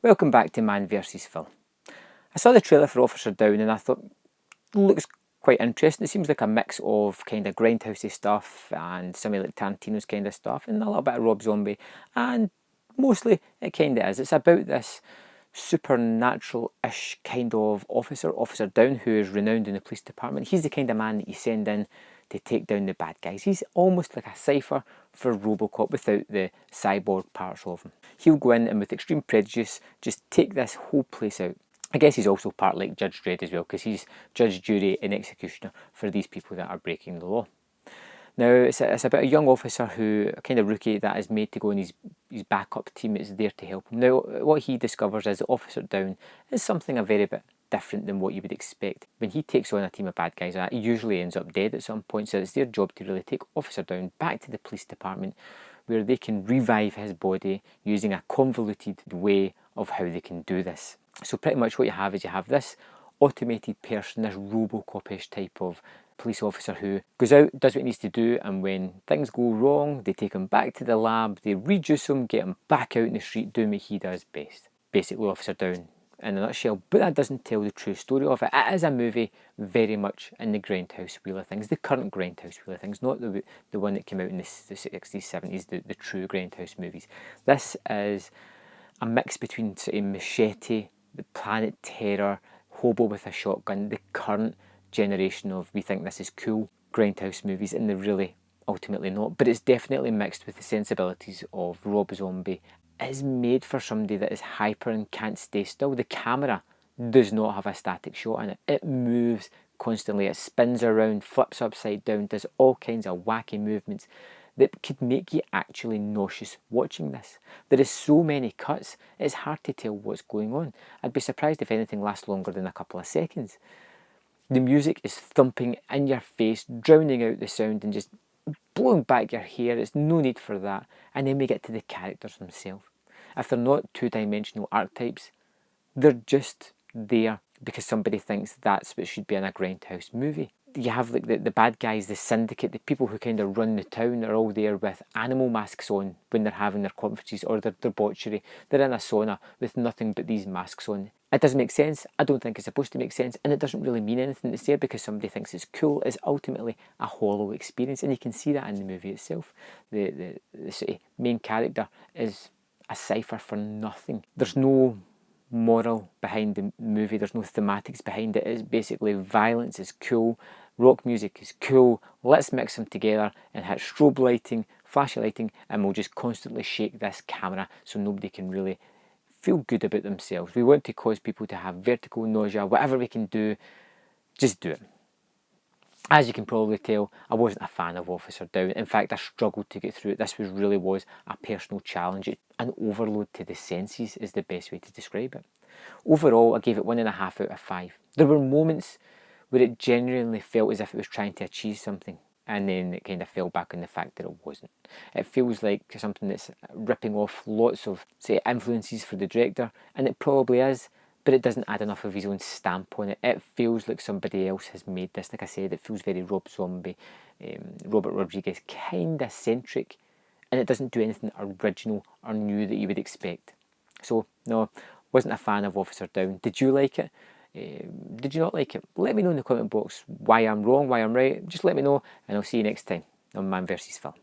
Welcome back to Man vs Phil. I saw the trailer for Officer Downe and I thought, looks quite interesting. It seems like a mix of kind of grindhousey stuff and something like Tarantino's kind of stuff and a little bit of Rob Zombie, and mostly it kind of is. It's about this supernatural-ish kind of officer, Officer Downe, who is renowned in the police department. He's the kind of man that you send in to take down the bad guys. He's almost like a cipher for Robocop without the cyborg parts of him. He'll go in and with extreme prejudice just take this whole place out. I guess he's also part like Judge Dredd as well, because he's judge, jury and executioner for these people that are breaking the law. Now, it's about a young officer who, a kind of rookie that is made to go in his backup team is there to help him. Now, what he discovers is that Officer Downe is something a very bit different than what you would expect. When he takes on a team of bad guys, that he usually ends up dead at some point, so it's their job to really take Officer Downe back to the police department where they can revive his body using a convoluted way of how they can do this. So pretty much what you have is you have this automated person, this Robocop-ish type of police officer who goes out, does what he needs to do, and when things go wrong, they take him back to the lab, they reduce him, get him back out in the street, doing what he does best. Basically Officer Downe in a nutshell, but that doesn't tell the true story of it. It is a movie very much in the grindhouse wheel of things, the current grindhouse wheel of things, not the one that came out in the 60s, 70s, the true grindhouse movies. This is a mix between sort of Machete, the Planet Terror, Hobo with a Shotgun, the current generation of we think this is cool grindhouse movies, and they're really ultimately not, but it's definitely mixed with the sensibilities of Rob Zombie. It is made for somebody that is hyper and can't stay still. The camera does not have a static shot in it. It moves constantly. It spins around, flips upside down, does all kinds of wacky movements that could make you actually nauseous watching this. There is so many cuts, it's hard to tell what's going on. I'd be surprised if anything lasts longer than a couple of seconds. The music is thumping in your face, drowning out the sound and just blowing back your hair. It's no need for that. And then we get to the characters themselves. If they're not two-dimensional archetypes, they're just there because somebody thinks that's what should be in a grindhouse movie. You have like the bad guys, the syndicate, the people who kind of run the town are all there with animal masks on when they're having their conferences or their debauchery. They're in a sauna with nothing but these masks on. It doesn't make sense. I don't think it's supposed to make sense, and it doesn't really mean anything. It's there because somebody thinks it's cool. It's ultimately a hollow experience, and you can see that in the movie itself. The sort of main character is a cipher for nothing. There's no moral behind the movie. There's no thematics behind it. It's basically violence is cool, rock music is cool, let's mix them together and hit strobe lighting, flashy lighting, and we'll just constantly shake this camera so nobody can really feel good about themselves. We want to cause people to have vertigo, nausea, whatever we can do, just do it. As you can probably tell, I wasn't a fan of Officer Downe. In fact, I struggled to get through it. This really was a personal challenge. An overload to the senses is the best way to describe it. Overall, I gave it 1.5 out of 5. There were moments where it genuinely felt as if it was trying to achieve something, and then it kind of fell back on the fact that it wasn't. It feels like something that's ripping off lots of, say, influences for the director, and it probably is, but it doesn't add enough of his own stamp on it. It feels like somebody else has made this. Like I said, it feels very Rob Zombie, Robert Rodriguez kind of centric, and it doesn't do anything original or new that you would expect. So, no, wasn't a fan of Officer Downe. Did you like it? Did you not like it? Let me know in the comment box why I'm wrong, why I'm right. Just let me know, and I'll see you next time on Man vs Phil.